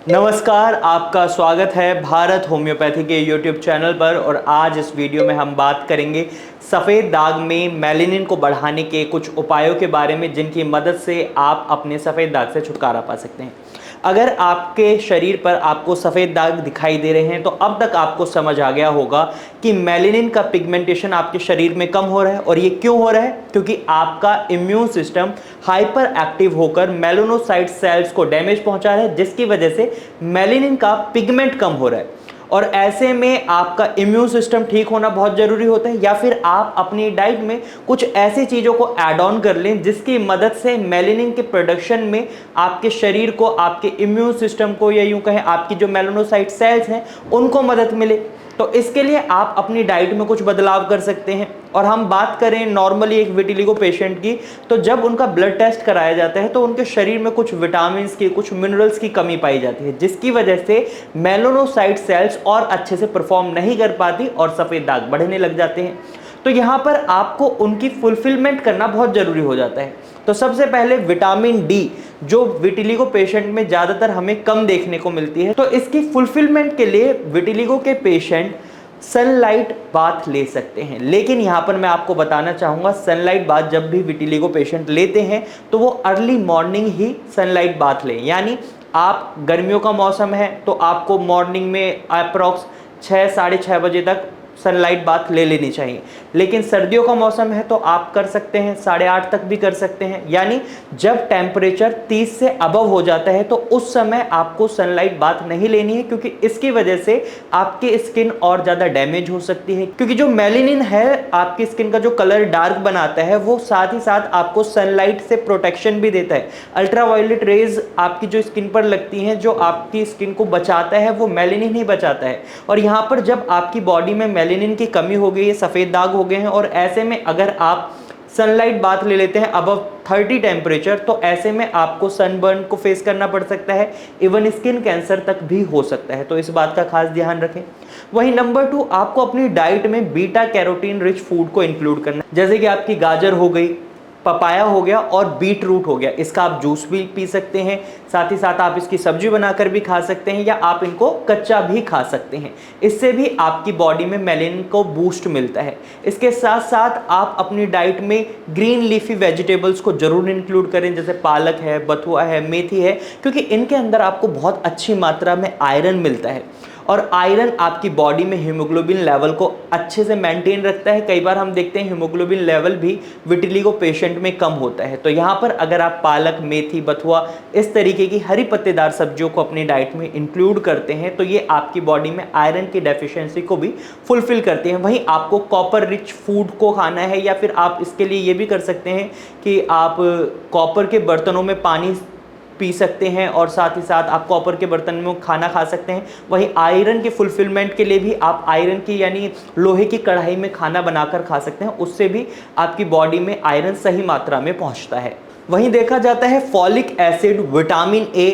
नमस्कार, आपका स्वागत है भारत होम्योपैथी के यूट्यूब चैनल पर। और आज इस वीडियो में हम बात करेंगे सफ़ेद दाग में मेलानिन को बढ़ाने के कुछ उपायों के बारे में, जिनकी मदद से आप अपने सफ़ेद दाग से छुटकारा पा सकते हैं। अगर आपके शरीर पर आपको सफ़ेद दाग दिखाई दे रहे हैं तो अब तक आपको समझ आ गया होगा कि मेलानिन का पिगमेंटेशन आपके शरीर में कम हो रहा है। और ये क्यों हो रहा है? क्योंकि आपका इम्यून सिस्टम हाइपर एक्टिव होकर मेलानोसाइट सेल्स को डैमेज पहुंचा रहा है, जिसकी वजह से मेलानिन का पिगमेंट कम हो रहा है। और ऐसे में आपका इम्यून सिस्टम ठीक होना बहुत ज़रूरी होता है, या फिर आप अपनी डाइट में कुछ ऐसी चीज़ों को ऐड ऑन कर लें जिसकी मदद से मेलानिन के प्रोडक्शन में आपके शरीर को, आपके इम्यून सिस्टम को, या यूं कहें आपकी जो मेलानोसाइट सेल्स हैं उनको मदद मिले। तो इसके लिए आप अपनी डाइट में कुछ बदलाव कर सकते हैं। और हम बात करें नॉर्मली एक विटिलिगो पेशेंट की, तो जब उनका ब्लड टेस्ट कराया जाता है तो उनके शरीर में कुछ विटामिन की, कुछ मिनरल्स की कमी पाई जाती है, जिसकी वजह से मेलानोसाइट सेल्स और अच्छे से परफॉर्म नहीं कर पाती और सफ़ेद दाग बढ़ने लग जाते हैं। तो यहाँ पर आपको उनकी फुलफिलमेंट करना बहुत ज़रूरी हो जाता है। तो सबसे पहले विटामिन डी, जो विटिलिगो पेशेंट में ज़्यादातर हमें कम देखने को मिलती है, तो इसकी फुलफिलमेंट के लिए विटिलिगो के पेशेंट सनलाइट बाथ ले सकते हैं। लेकिन यहाँ पर मैं आपको बताना चाहूँगा, सनलाइट बाथ जब भी विटिलिगो पेशेंट लेते हैं तो वो अर्ली मॉर्निंग ही सनलाइट बाथ लें। यानी आप, गर्मियों का मौसम है तो आपको मॉर्निंग में अप्रॉक्स 6 साढ़े 6 बजे तक सनलाइट बाथ ले लेनी चाहिए। लेकिन सर्दियों का मौसम है तो आप कर सकते हैं 8:30 तक भी कर सकते हैं। यानी जब टेम्परेचर 30 से अबव हो जाता है तो उस समय आपको सनलाइट बाथ नहीं लेनी है, क्योंकि इसकी वजह से आपकी स्किन और ज़्यादा डैमेज हो सकती है। क्योंकि जो मेलानिन है, आपकी स्किन का जो कलर डार्क बनाता है, वो साथ ही साथ आपको सनलाइट से प्रोटेक्शन भी देता है। अल्ट्रावायलेट रेज आपकी जो स्किन पर लगती हैं, जो आपकी स्किन को बचाता है, वो मेलानिन ही बचाता है। और यहाँ पर जब आपकी बॉडी में मेलानिन की कमी हो गई है, सफ़ेद दाग हो गए हैं, और ऐसे में अगर आप सनलाइट बाथ ले लेते हैं अबव 30 टेम्परेचर, तो ऐसे में आपको सनबर्न को फेस करना पड़ सकता है, इवन स्किन कैंसर तक भी हो सकता है। तो इस बात का खास ध्यान रखें। वहीं नंबर 2, आपको अपनी डाइट में बीटा कैरोटीन रिच फूड को इंक्लूड करना, जैसे कि आपकी गाजर हो गई, पपाया हो गया और बीट रूट हो गया। इसका आप जूस भी पी सकते हैं, साथ ही साथ आप इसकी सब्जी बनाकर भी खा सकते हैं, या आप इनको कच्चा भी खा सकते हैं। इससे भी आपकी बॉडी में मेलानिन को बूस्ट मिलता है। इसके साथ साथ आप अपनी डाइट में ग्रीन लीफी वेजिटेबल्स को जरूर इंक्लूड करें, जैसे पालक है, बथुआ है, मेथी है, क्योंकि इनके अंदर आपको बहुत अच्छी मात्रा में आयरन मिलता है। और आयरन आपकी बॉडी में हीमोग्लोबिन लेवल को अच्छे से मेंटेन रखता है। कई बार हम देखते हैं हीमोग्लोबिन लेवल भी विटिलिगो पेशेंट में कम होता है। तो यहाँ पर अगर आप पालक, मेथी, बथुआ, इस तरीके की हरी पत्तेदार सब्जियों को अपनी डाइट में इंक्लूड करते हैं तो ये आपकी बॉडी में आयरन की डेफिशिएंसी को भी फुलफिल करते हैं। वहीं आपको कॉपर रिच फूड को खाना है, या फिर आप इसके लिए ये भी कर सकते हैं कि आप कॉपर के बर्तनों में पानी पी सकते हैं, और साथ ही साथ आप कॉपर के बर्तन में खाना खा सकते हैं। वहीं आयरन के फुलफिलमेंट के लिए भी आप आयरन की, यानी लोहे की कढ़ाई में खाना बनाकर खा सकते हैं। उससे भी आपकी बॉडी में आयरन सही मात्रा में पहुंचता है। वहीं देखा जाता है फॉलिक एसिड, विटामिन ए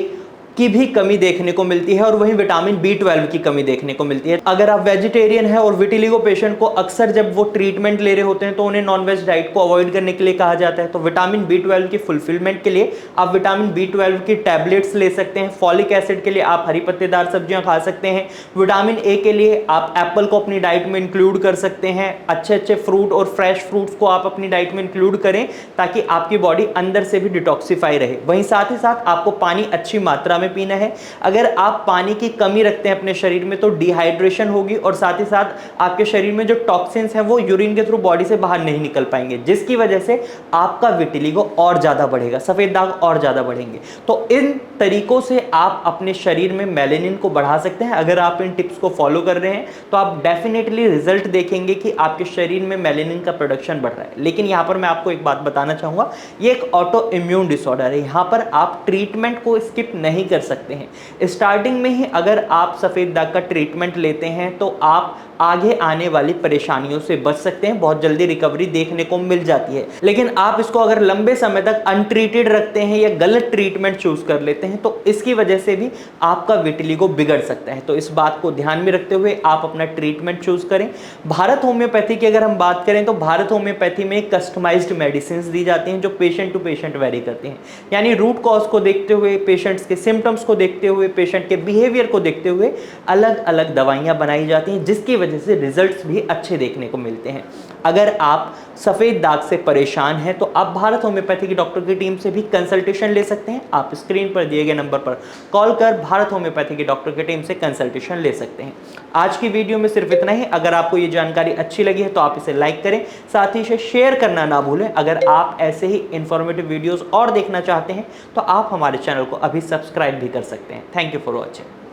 की भी कमी देखने को मिलती है, और वहीं विटामिन B12 की कमी देखने को मिलती है। अगर आप वेजिटेरियन हैं, और विटिलिगो पेशेंट को अक्सर जब वो ट्रीटमेंट ले रहे होते हैं तो उन्हें नॉनवेज डाइट को अवॉइड करने के लिए कहा जाता है। तो विटामिन B12 की फुलफिलमेंट के लिए आप विटामिन B12 की टैबलेट्स ले सकते हैं। फॉलिक एसिड के लिए आप हरी पत्तेदार सब्जियां खा सकते हैं। विटामिन ए के लिए आप एप्पल को अपनी डाइट में इंक्लूड कर सकते हैं। अच्छे अच्छे फ्रूट और फ्रेश फ्रूट्स को आप अपनी डाइट में इंक्लूड करें, ताकि आपकी बॉडी अंदर से भी डिटॉक्सिफाई रहे। वहीं साथ ही साथ आपको पानी अच्छी मात्रा में पीना है। अगर आप पानी की कमी रखते हैं अपने शरीर में तो डिहाइड्रेशन होगी, और साथ ही साथ आपके शरीर में जो टॉक्सिन्स हैं वो यूरिन के थ्रू बॉडी से बाहर नहीं निकल पाएंगे, जिसकी वजह से आपका विटिलिगो और ज्यादा बढ़ेगा, सफेद दाग और ज्यादा बढ़ेंगे। तो इन तरीकों से आप अपने शरीर में मेलानिन को बढ़ा सकते हैं। अगर आप इन टिप्स को फॉलो कर रहे हैं तो आप डेफिनेटली रिजल्ट देखेंगे कि आपके शरीर में मेलानिन का प्रोडक्शन बढ़ रहा है। लेकिन यहाँ पर मैं आपको एक बात बताना चाहूंगा, ये एक ऑटो इम्यून डिसऑर्डर है। यहाँ पर आप ट्रीटमेंट को स्किप नहीं कर सकते हैं। स्टार्टिंग में ही अगर आप सफ़ेद दाग का ट्रीटमेंट लेते हैं तो आप आगे आने वाली परेशानियों से बच सकते हैं, बहुत जल्दी रिकवरी देखने को मिल जाती है। लेकिन आप इसको अगर लंबे समय तक अनट्रीटेड रखते हैं या गलत ट्रीटमेंट चूज कर लेते हैं तो इसकी वजह से भी आपका विटिलिगो बिगड़ सकता है। तो इस बात को ध्यान में रखते हुए आप अपना ट्रीटमेंट चूज करें। भारत होम्योपैथी की अगर हम बात करें तो भारत होम्योपैथी में कस्टमाइज्ड मेडिसिन दी जाती हैं जो पेशेंट टू पेशेंट वेरी करती हैं। यानी रूट कॉज को देखते हुए, पेशेंट्स के सिम्टम्स सिम्टम्स को देखते हुए, पेशेंट के बिहेवियर को देखते हुए अलग अलग दवाइयाँ बनाई जाती हैं, जिसकी वजह से रिजल्ट्स भी अच्छे देखने को मिलते हैं। अगर आप सफ़ेद दाग से परेशान हैं तो आप भारत होम्योपैथी की डॉक्टर की टीम से भी कंसल्टेशन ले सकते हैं। आप स्क्रीन पर दिए गए नंबर पर कॉल कर भारत होम्योपैथी की डॉक्टर की टीम से कंसल्टेशन ले सकते हैं। आज की वीडियो में सिर्फ इतना ही। अगर आपको ये जानकारी अच्छी लगी है तो आप इसे लाइक करें, साथ ही इसे शेयर करना ना भूलें। अगर आप ऐसे ही इंफॉर्मेटिव वीडियोस और देखना चाहते हैं तो आप हमारे चैनल को अभी सब्सक्राइब भी कर सकते हैं। Thank you for watching.